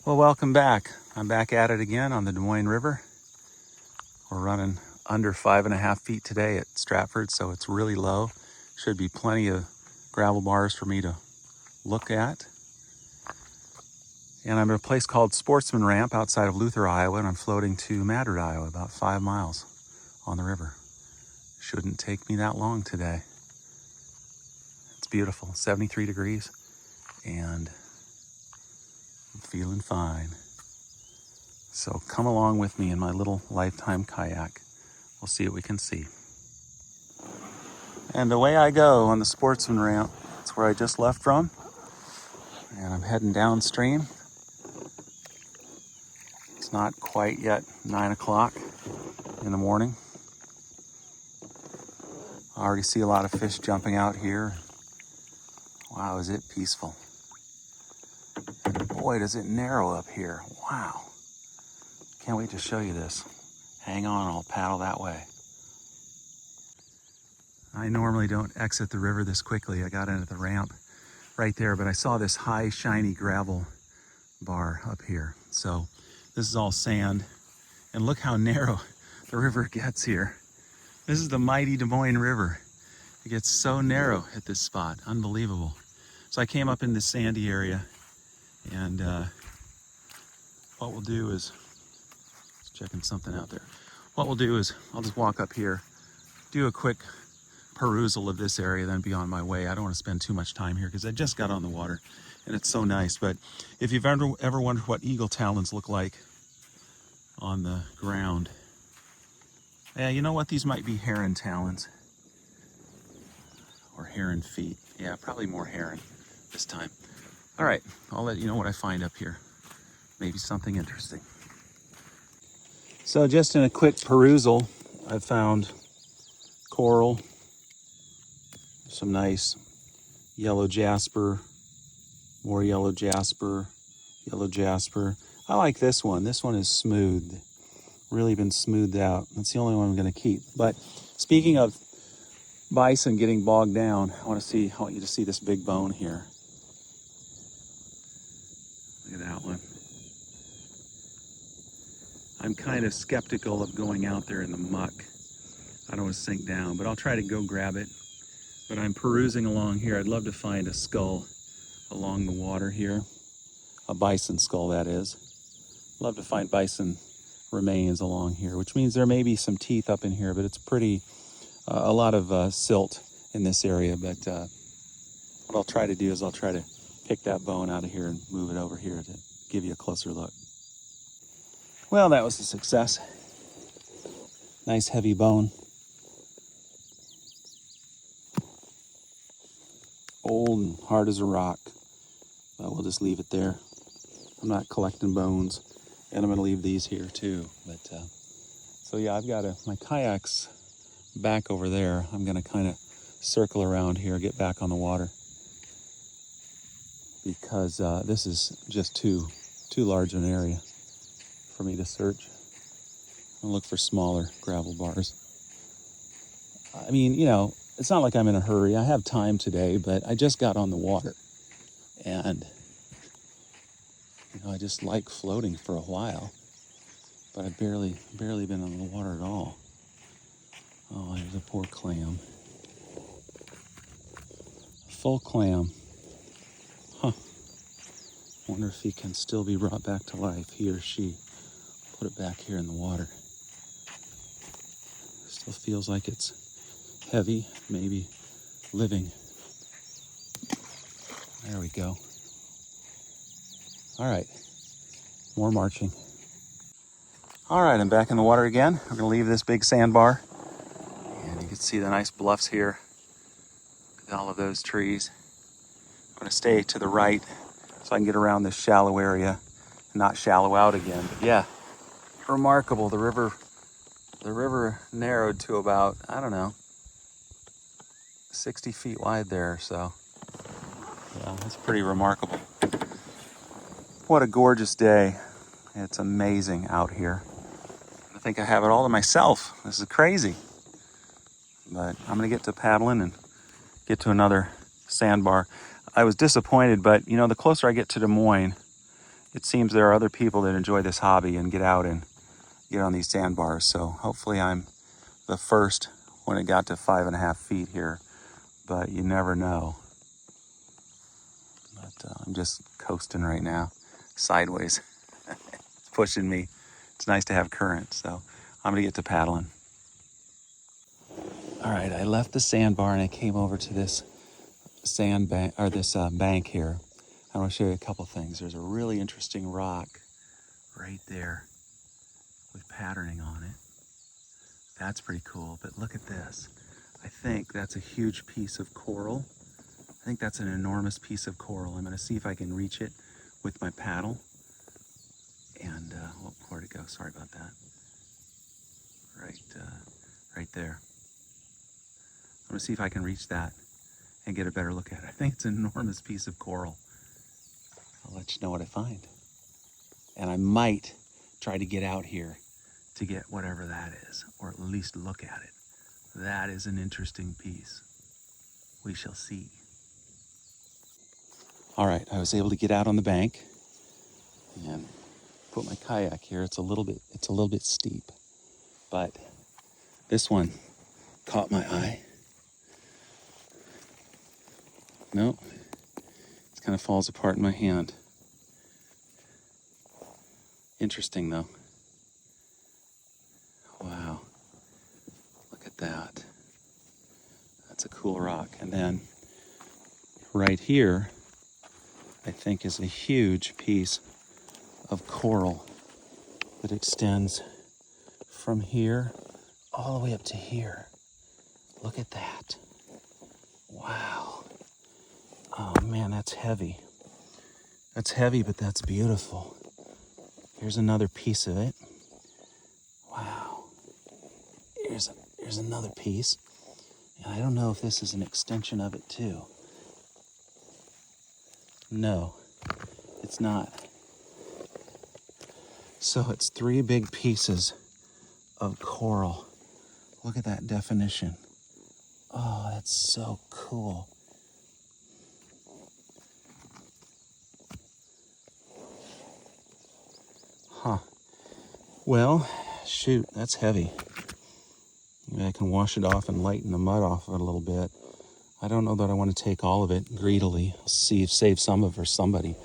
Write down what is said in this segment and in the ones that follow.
Well, welcome back. I'm back at it again on the Moines River. We're running under 5.5 feet today at Stratford, so it's really low. Should be plenty of gravel bars for me to look at. And I'm at a place called Sportsman Ramp outside of Luther, Iowa, and I'm floating to Madrid, Iowa, about 5 miles on the river. Shouldn't take me that long today. It's beautiful, 73 degrees, and I'm feeling fine. So come along with me in my little lifetime kayak. We'll see what we can see. And away I go on the Sportsman Ramp. That's where I just left from. And I'm heading downstream. It's not quite yet 9 o'clock in the morning. I already see a lot of fish jumping out here. Wow, is it peaceful. And boy, does it narrow up here. Wow. Can't wait to show you this. Hang on, I'll paddle that way. I normally don't exit the river this quickly. I got into the ramp right there, but I saw this high, shiny gravel bar up here. So this is all sand, and look how narrow the river gets here. This is the mighty Des Moines River. It gets so narrow at this spot, unbelievable. So I came up in this sandy area, and what we'll do is, checking something out there. What we'll do is I'll just walk up here, do a quick perusal of this area, then be on my way. I don't want to spend too much time here because I just got on the water and it's so nice. But if you've ever wondered what eagle talons look like on the ground, yeah, you know what? These might be heron talons or heron feet. Yeah, probably more heron this time. All right, I'll let you know what I find up here. Maybe something interesting. So just in a quick perusal, I found coral, some nice yellow jasper, more yellow jasper, yellow jasper. I like this one. This one is smooth, really been smoothed out. That's the only one I'm going to keep. But speaking of bison getting bogged down, I want you to see this big bone here. Look at that one. I'm kind of skeptical of going out there in the muck. I don't want to sink down, but I'll try to go grab it. But I'm perusing along here. I'd love to find a skull along the water here. A bison skull, that is. Love to find bison remains along here, which means there may be some teeth up in here, but it's pretty, a lot of silt in this area. But what I'll try to do is I'll try to pick that bone out of here and move it over here to give you a closer look. Well, that was a success. Nice heavy bone. Old and hard as a rock. But we'll just leave it there. I'm not collecting bones. And I'm going to leave these here too. But so yeah, I've got my kayak's back over there. I'm going to kind of circle around here, get back on the water. Because this is just too large an area for me to search. I'll look for smaller gravel bars. I mean, you know, it's not like I'm in a hurry. I have time today, but I just got on the water. And, you know, I just like floating for a while. But I've barely been on the water at all. Oh, there's a poor clam. A full clam. Huh. Wonder if he can still be brought back to life, he or she. Put it back here in the water. Still feels like it's heavy, maybe living. There we go. All right, more marching. All right, I'm back in the water again. I'm gonna leave this big sandbar. And you can see the nice bluffs here. Look at all of those trees. I'm gonna stay to the right so I can get around this shallow area and not shallow out again. But yeah, remarkable. The river narrowed to about, I don't know, 60 feet wide there. So yeah, that's pretty remarkable. What a gorgeous day. It's amazing out here. I think I have it all to myself. This is crazy. But I'm gonna get to paddling and get to another sandbar. I was disappointed, but you know, the closer I get to Des Moines, it seems there are other people that enjoy this hobby and get out and get on these sandbars. So hopefully I'm the first when it got to 5.5 feet here, but you never know. But I'm just coasting right now, sideways. It's pushing me. It's nice to have current, so I'm gonna get to paddling. All right, I left the sandbar and I came over to this sand bank, or this bank here. I want to show you a couple things. There's a really interesting rock right there with patterning on it. That's pretty cool, but look at this. I think that's a huge piece of coral. I think that's an enormous piece of coral. I'm gonna see if I can reach it with my paddle. And, where'd it go? Sorry about that. Right there. I'm gonna see if I can reach that and get a better look at it. I think it's an enormous piece of coral. I'll let you know what I find. And I might try to get out here to get whatever that is, or at least look at it. That is an interesting piece. We shall see. All right, I was able to get out on the bank and put my kayak here. It's a little bit steep, but this one caught my eye. No, it kind of falls apart in my hand. Interesting though. Wow, look at that. That's a cool rock. And then right here, I think is a huge piece of coral that extends from here all the way up to here. Look at that. Wow. Oh man, that's heavy. That's heavy, but that's beautiful. Here's another piece of it. Wow. Here's another piece. And I don't know if this is an extension of it too. No, it's not. So it's 3 big pieces of coral. Look at that definition. Oh, that's so cool. Huh. Well, shoot, that's heavy. Maybe I can wash it off and lighten the mud off of it a little bit. I don't know that I want to take all of it greedily. I'll save some of it for somebody.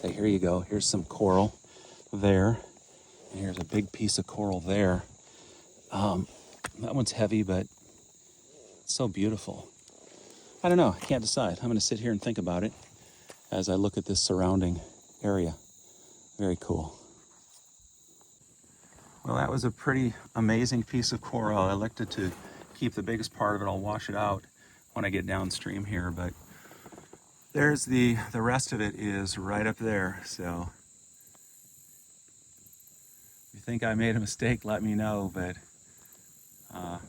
So here you go. Here's some coral there. And here's a big piece of coral there. That one's heavy, but it's so beautiful. I don't know. I can't decide. I'm going to sit here and think about it as I look at this surrounding area. Very cool. Well, that was a pretty amazing piece of coral. I elected to keep the biggest part of it. I'll wash it out when I get downstream here, but there's the rest of it is right up there. So if you think I made a mistake, let me know, but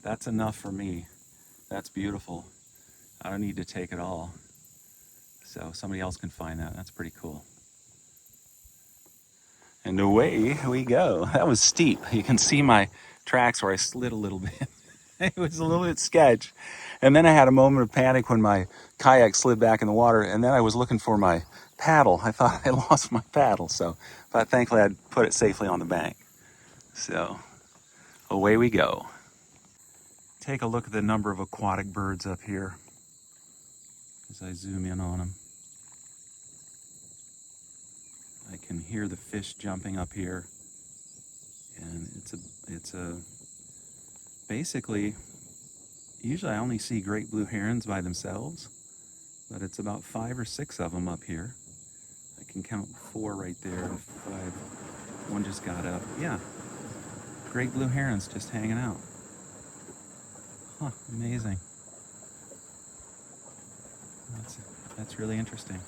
that's enough for me. That's beautiful. I don't need to take it all. So somebody else can find that. That's pretty cool. And away we go. That was steep. You can see my tracks where I slid a little bit. It was a little bit sketch. And then I had a moment of panic when my kayak slid back in the water, and then I was looking for my paddle. I thought I lost my paddle, but thankfully I'd put it safely on the bank. So away we go. Take a look at the number of aquatic birds up here as I zoom in on them. I can hear the fish jumping up here, and it's a basically, usually I only see great blue herons by themselves, but it's about 5 or 6 of them up here. I can count 4 right there, and 5. One just got up. Yeah, great blue herons just hanging out. Huh, amazing. That's really interesting.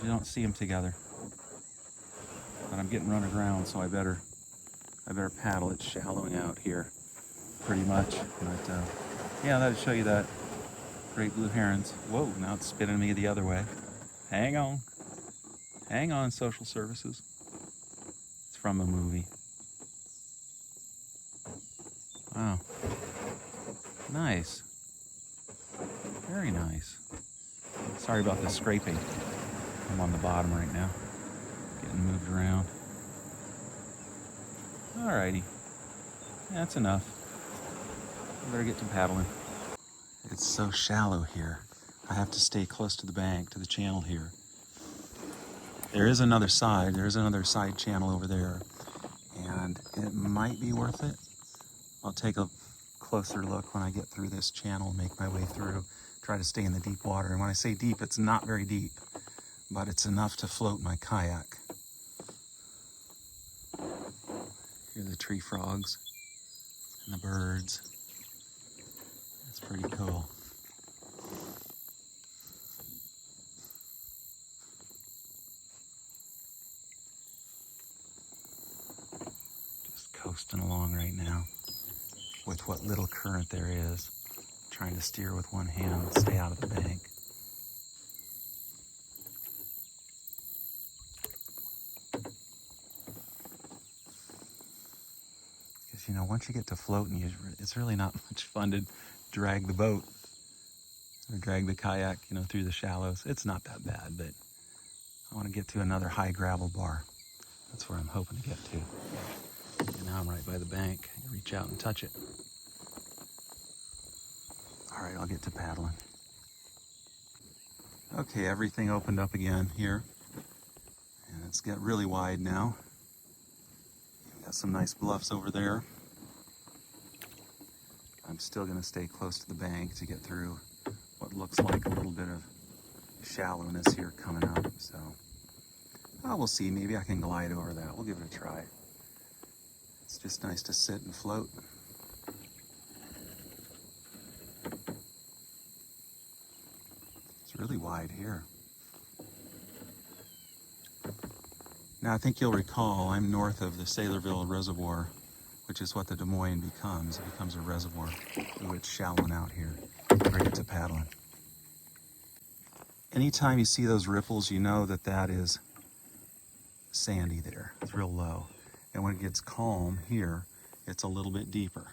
You don't see them together. But I'm getting run aground, so I better paddle. It's shallowing out here pretty much. But yeah, that'll show you that. Great blue herons. Whoa, now it's spinning me the other way. Hang on. Hang on, social services. It's from a movie. Wow. Nice. Very nice. Sorry about the scraping. I'm on the bottom right now. Getting moved around. Alrighty, that's enough. I better get to paddling. It's so shallow here. I have to stay close to the bank, to the channel here. There's another side channel over there, and it might be worth it. I'll take a closer look when I get through this channel and make my way through. Try to stay in the deep water. And when I say deep, it's not very deep, but it's enough to float my kayak. Here are the tree frogs and the birds. It's pretty cool. Just coasting along right now with what little current there is. Trying to steer with one hand, stay out of the bank. Because, you know, once you get to floating, it's really not much fun to drag the boat or drag the kayak, you know, through the shallows. It's not that bad, but I want to get to another high gravel bar. That's where I'm hoping to get to. And now I'm right by the bank. I can reach out and touch it. All right, I'll get to paddling. Okay, everything opened up again here. And it's got really wide now. Got some nice bluffs over there. I'm still going to stay close to the bank to get through what looks like a little bit of shallowness here coming up. So, we'll see. Maybe I can glide over that. We'll give it a try. It's just nice to sit and float. It's really wide here. Now, I think you'll recall I'm north of the Saylorville Reservoir, which is what the Des Moines becomes. It becomes a reservoir. Ooh, it's shallowing out here. Better get to paddling. Anytime you see those ripples, you know that that is sandy there. It's real low. And when it gets calm here, it's a little bit deeper.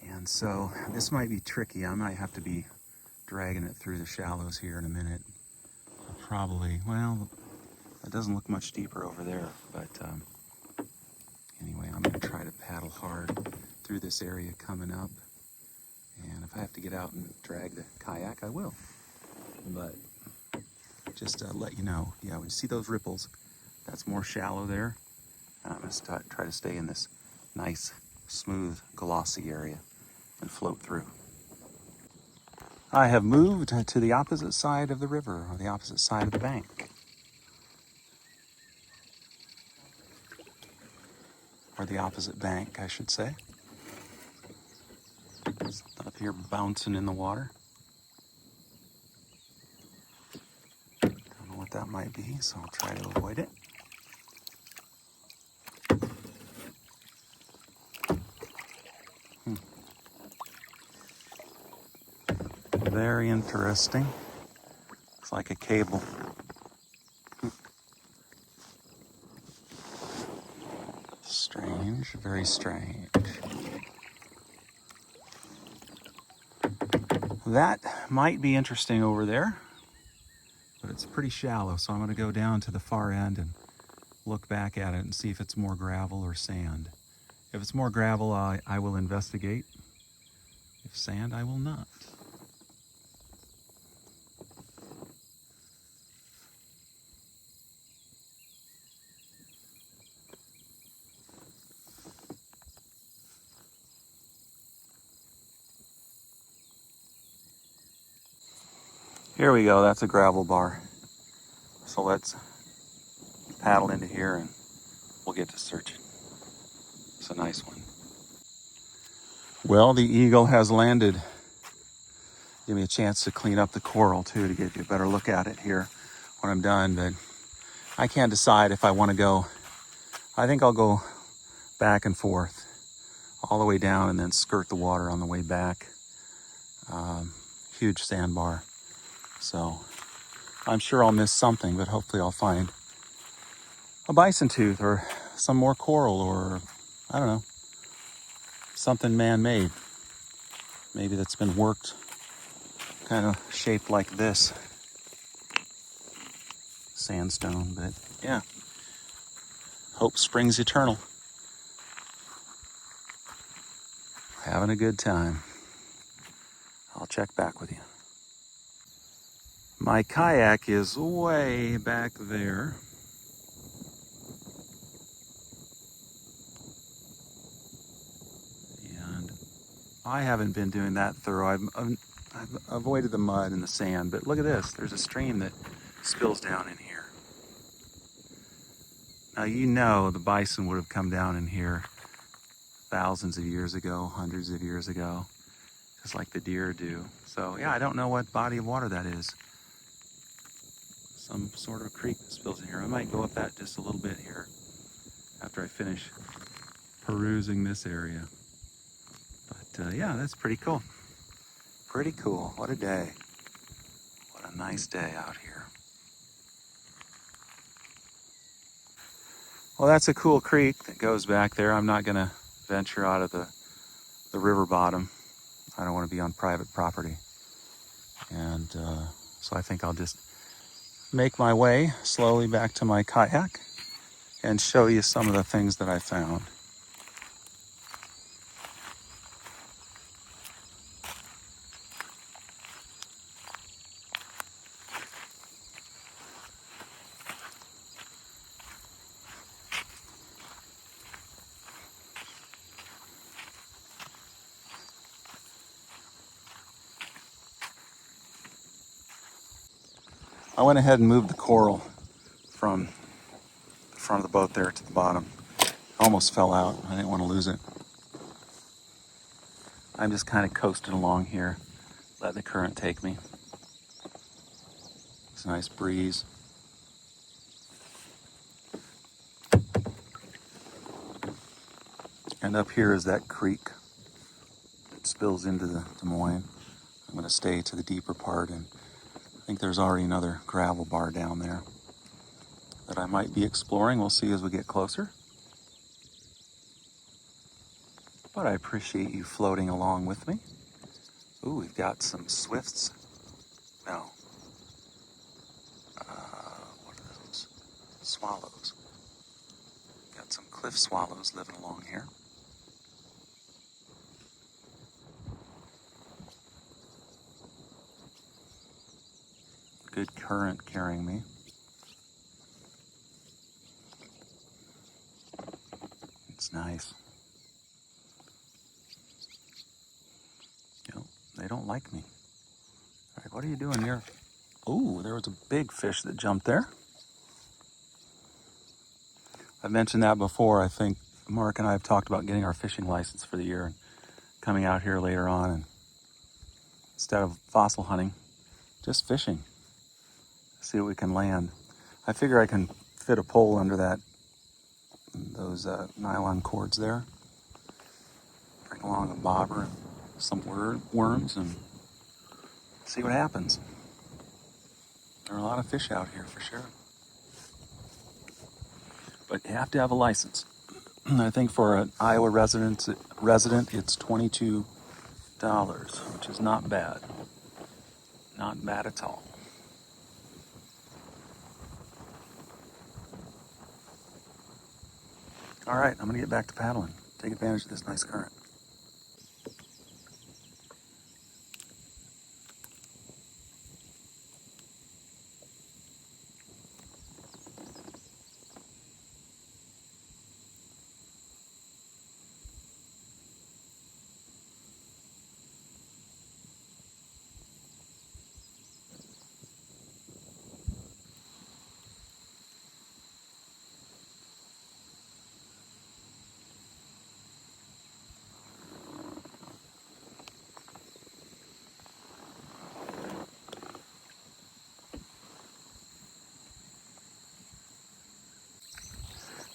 And so this might be tricky. I might have to be dragging it through the shallows here in a minute. Probably, well, it doesn't look much deeper over there, but anyway, I'm going to try to paddle hard through this area coming up. And if I have to get out and drag the kayak, I will. But just to let you know, yeah, when you see those ripples, that's more shallow there. And I'm going to try to stay in this nice, smooth, glossy area and float through. I have moved to the opposite side of the river, or the opposite side of the bank. Or the opposite bank, I should say. It's up here bouncing in the water. Don't know what that might be, so I'll try to avoid it. Very interesting. Looks like a cable. Strange, very strange. That might be interesting over there, but it's pretty shallow, so I'm going to go down to the far end and look back at it and see if it's more gravel or sand. If it's more gravel, I will investigate. If sand, I will not. Here we go, that's a gravel bar. So let's paddle into here and we'll get to searching. It's a nice one. Well, the eagle has landed. Give me a chance to clean up the coral too, to get you a better look at it here when I'm done. But I can't decide if I want to go. I think I'll go back and forth all the way down and then skirt the water on the way back. Huge sandbar. So I'm sure I'll miss something, but hopefully I'll find a bison tooth or some more coral, or I don't know, something man-made. Maybe that's been worked, kind of shaped like this. sandstone, but yeah. Hope springs eternal. Having a good time. I'll check back with you. My kayak is way back there. And I haven't been doing that thorough. I've avoided the mud and the sand, but look at this. There's a stream that spills down in here. Now you know the bison would have come down in here thousands of years ago, hundreds of years ago, just like the deer do. So yeah, I don't know what body of water that is. Some sort of creek that spills in here. I might go up that just a little bit here after I finish perusing this area. But yeah, that's pretty cool. Pretty cool. What a day. What a nice day out here. Well, that's a cool creek that goes back there. I'm not going to venture out of the river bottom. I don't want to be on private property. And so I think I'll just make my way slowly back to my kayak and show you some of the things that I found. I went ahead and moved the coral from the front of the boat there to the bottom. Almost fell out. I didn't want to lose it. I'm just kind of coasting along here, let the current take me. It's a nice breeze. And up here is that creek that spills into the Des Moines. I'm going to stay to the deeper part, and I think there's already another gravel bar down there that I might be exploring. We'll see as we get closer. But I appreciate you floating along with me. Ooh, we've got some swifts. No. What are those? Swallows. Got some cliff swallows living along here. Good current carrying me. It's nice. You know, they don't like me. All right, what are you doing here? Ooh, there was a big fish that jumped there. I've mentioned that before. I think Mark and I have talked about getting our fishing license for the year and coming out here later on, and instead of fossil hunting, just fishing. See what we can land. I figure I can fit a pole under those nylon cords there. Bring along a bobber and some worms and see what happens. There are a lot of fish out here for sure. But you have to have a license. I think for an Iowa resident, it's $22, which is not bad. Not bad at all. All right, I'm gonna get back to paddling. Take advantage of this nice current.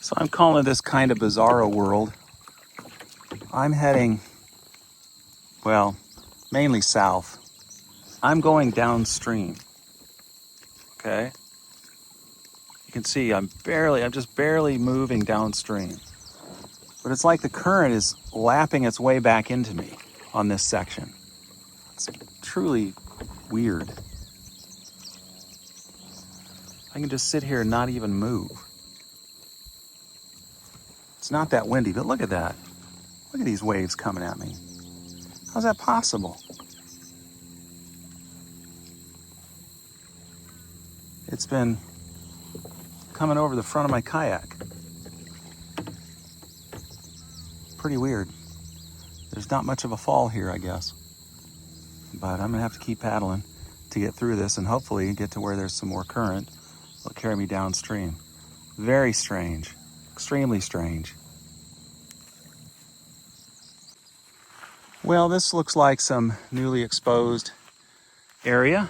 So I'm calling this kind of bizarro world. I'm heading, well, mainly south. I'm going downstream. Okay? You can see I'm just barely moving downstream. But it's like the current is lapping its way back into me on this section. It's truly weird. I can just sit here and not even move. It's not that windy, but look at that. Look at these waves coming at me. How's that possible? It's been coming over the front of my kayak. Pretty weird. There's not much of a fall here, I guess. But I'm gonna have to keep paddling to get through this and hopefully get to where there's some more current. It'll carry me downstream. Very strange, extremely strange. Well, this looks like some newly exposed area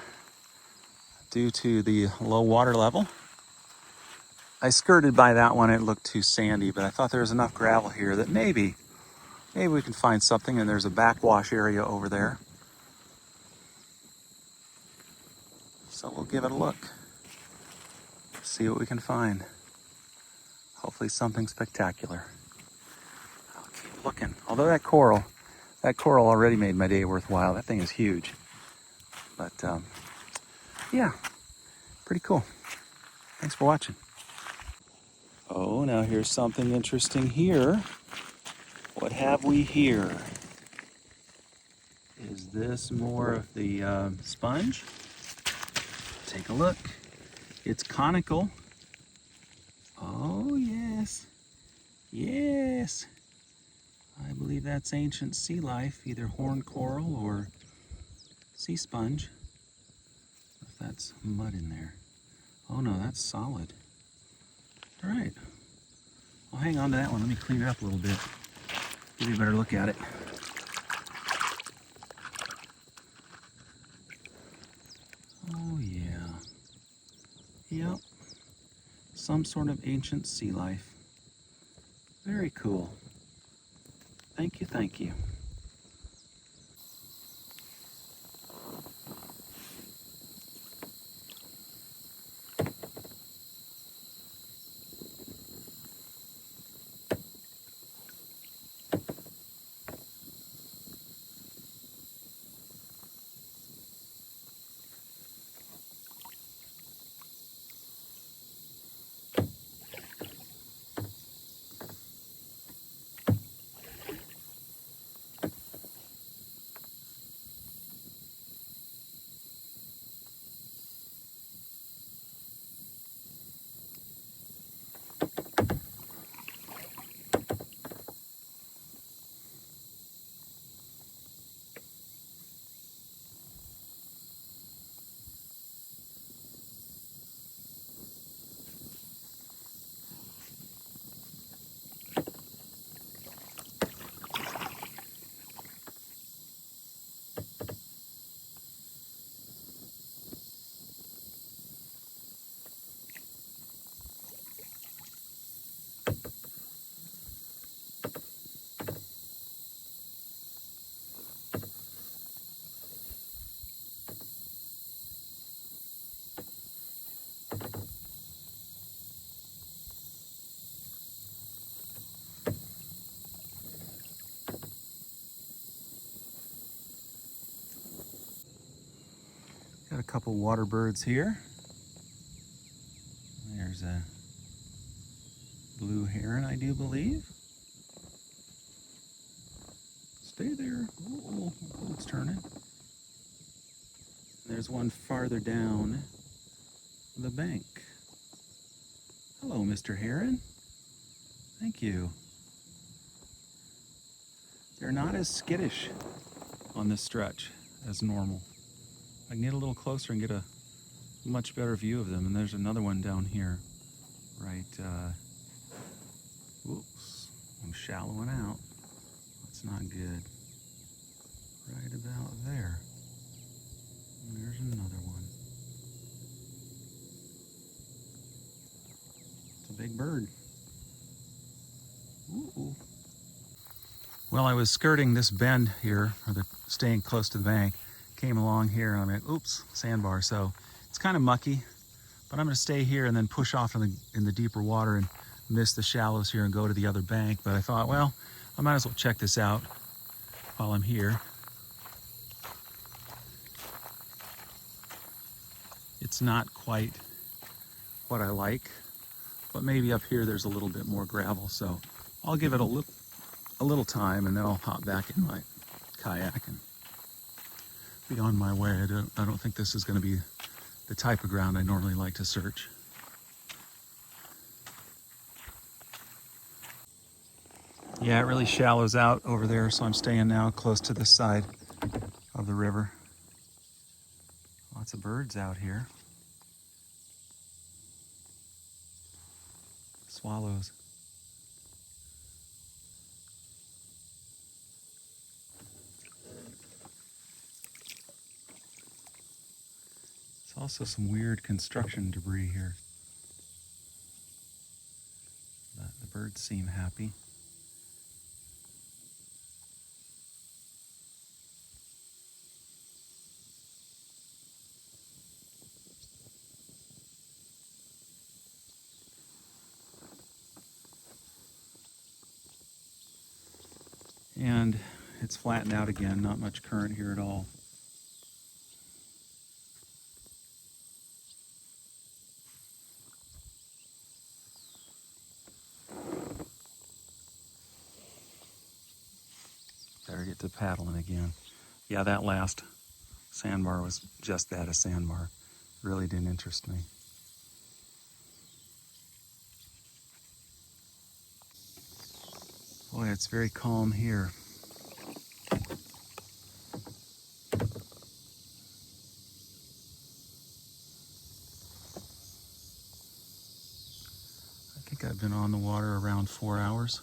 due to the low water level. I skirted by that one, it looked too sandy, but I thought there was enough gravel here that maybe we can find something, and there's a backwash area over there. So we'll give it a look, see what we can find. Hopefully something spectacular. I'll keep looking. Although that coral already made my day worthwhile. That thing is huge. But yeah, pretty cool. Thanks for watching. Oh, now here's something interesting here. What have we here? Is this more of the sponge? Take a look. It's conical. Oh, yes. Yes. I believe that's ancient sea life, either horned coral or sea sponge. If that's mud in there. Oh no, that's solid. All right. I'll hang on to that one. Let me clean it up a little bit. Give you a better look at it. Oh yeah. Yep. Some sort of ancient sea life. Very cool. Thank you, thank you. Got a couple water birds here. There's a blue heron, I do believe. Stay there. Oh, it's turning. There's one farther down the bank. Hello, Mr. Heron. Thank you. They're not as skittish on this stretch as normal. I can get a little closer and get a much better view of them. And there's another one down here, right, whoops, I'm shallowing out. That's not good. Right about there. And there's another one. It's a big bird. Ooh. Well, I was skirting this bend here, or staying close to the bank. Came along here and I'm like, oops, sandbar. So it's kind of mucky, but I'm going to stay here and then push off in the deeper water and miss the shallows here and go to the other bank. But I thought, well, I might as well check this out while I'm here. It's not quite what I like, but maybe up here there's a little bit more gravel, so I'll give it a little time, and then I'll hop back in my kayak and be on my way. I don't think this is going to be the type of ground I normally like to search. Yeah, it really shallows out over there, so I'm staying now close to this side of the river. Lots of birds out here. Swallows. There's also some weird construction debris here. But the birds seem happy. And it's flattened out again, not much current here at all. Better get to paddling again. Yeah, that last sandbar was just that, a sandbar. Really didn't interest me. Boy, it's very calm here. I think I've been on the water around 4 hours.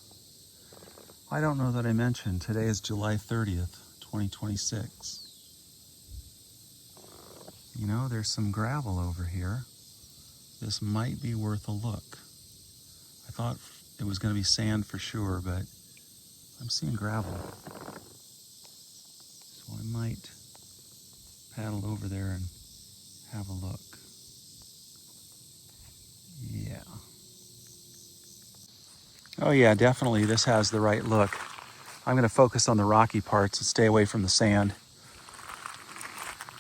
I don't know that I mentioned, today is July 30th, 2026. You know, there's some gravel over here. This might be worth a look. I thought it was going to be sand for sure, but I'm seeing gravel. So I might paddle over there and have a look. Yeah. Oh yeah, definitely this has the right look. I'm going to focus on the rocky parts and stay away from the sand.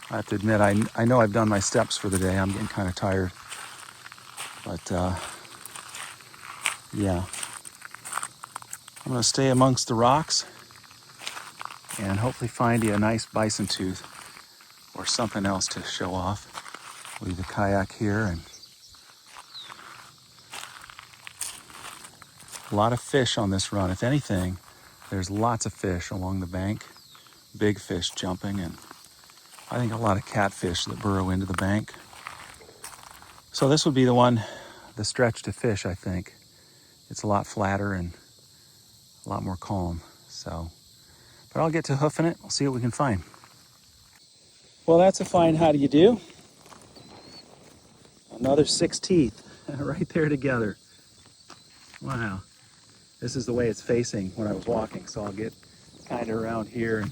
I have to admit, I know I've done my steps for the day. I'm getting kind of tired. But yeah. I'm going to stay amongst the rocks and hopefully find you a nice bison tooth or something else to show off. Leave the kayak here, and a lot of fish on this run. If anything, there's lots of fish along the bank. Big fish jumping, and I think a lot of catfish that burrow into the bank. So this would be the stretch to fish, I think. It's a lot flatter and a lot more calm. So, but I'll get to hoofing it. We'll see what we can find. Well, that's a fine how do you do. Another 6 teeth right there together. Wow. This is the way it's facing when I was walking, so I'll get kind of around here. And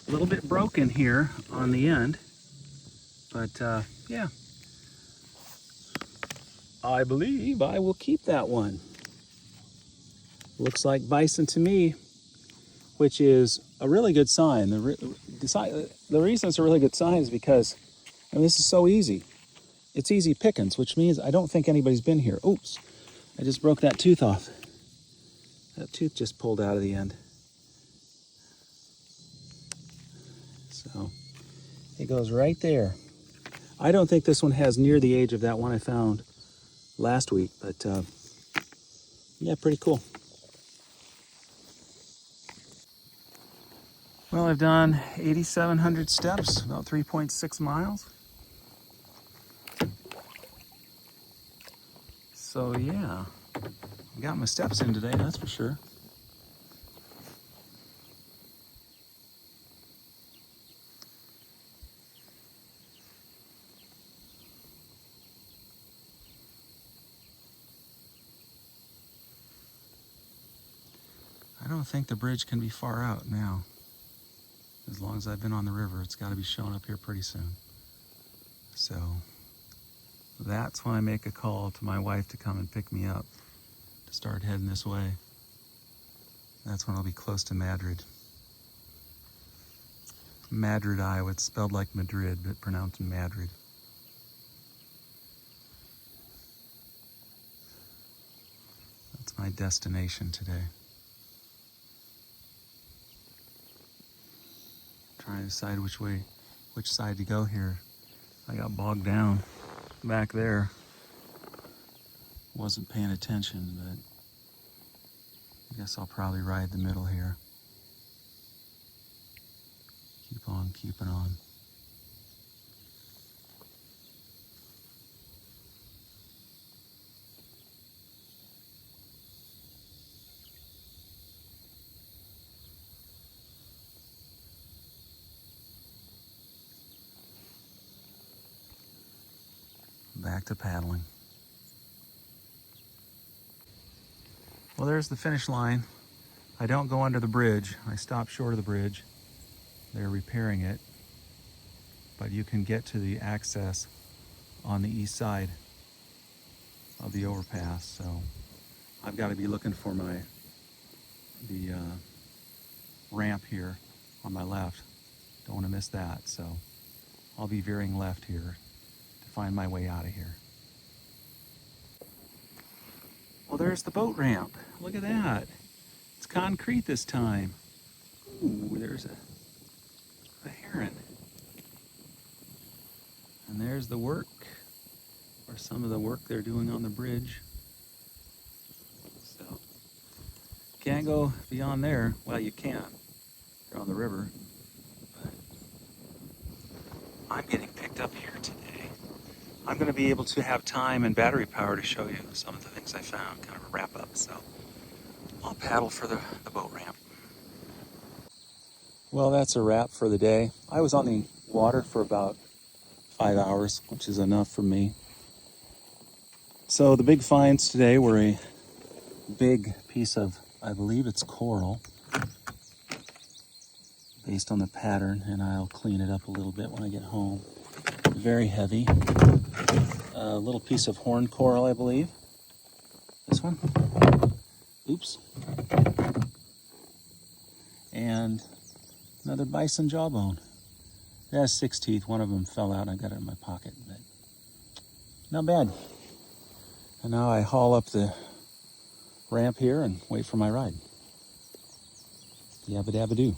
a little bit broken here on the end, but yeah. I believe I will keep that one. Looks like bison to me, which is a really good sign. The reason it's a really good sign is because, I mean, this is so easy. It's easy pickings, which means I don't think anybody's been here. Oops, I just broke that tooth off. That tooth just pulled out of the end. So it goes right there. I don't think this one has near the age of that one I found last week, but yeah, pretty cool. Well, I've done 8,700 steps, about 3.6 miles. So yeah, I got my steps in today, that's for sure. I don't think the bridge can be far out now. As long as I've been on the river, it's got to be showing up here pretty soon. So that's when I make a call to my wife to come and pick me up to start heading this way. That's when I'll be close to Madrid. Madrid, Iowa. It's spelled like Madrid, but pronounced Madrid. my destination today. Trying to decide which side to go here. I got bogged down back there. Wasn't paying attention, but I guess I'll probably ride the middle here. Keep on keeping on. Back to paddling. Well, there's the finish line. I don't go under the bridge. I stop short of the bridge. They're repairing it. But you can get to the access on the east side of the overpass. So I've got to be looking for the ramp here on my left. Don't want to miss that. So I'll be veering left here to find my way out of here. Well, there's the boat ramp. Look at that. It's concrete this time. Ooh, there's a heron. And there's the work, or some of the work they're doing on the bridge. So, can't go beyond there. Well, you can. You're on the river. But I'm getting picked up here today. I'm going to be able to have time and battery power to show you some of the things I found, kind of a wrap up. So I'll paddle for the boat ramp. Well, that's a wrap for the day. I was on the water for about 5 hours, which is enough for me. So the big finds today were a big piece of, I believe it's coral, based on the pattern, and I'll clean it up a little bit when I get home. Very heavy. A little piece of horn coral, I believe. This one. Oops. And another bison jawbone. It has 6 teeth. One of them fell out and I got it in my pocket. But not bad. And now I haul up the ramp here and wait for my ride. Yabba dabba doo.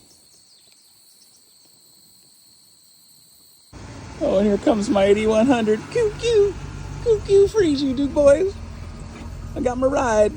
Oh, and here comes my 8100. Coo-coo. Coo-coo, freeze you, Duke boys. I got my ride.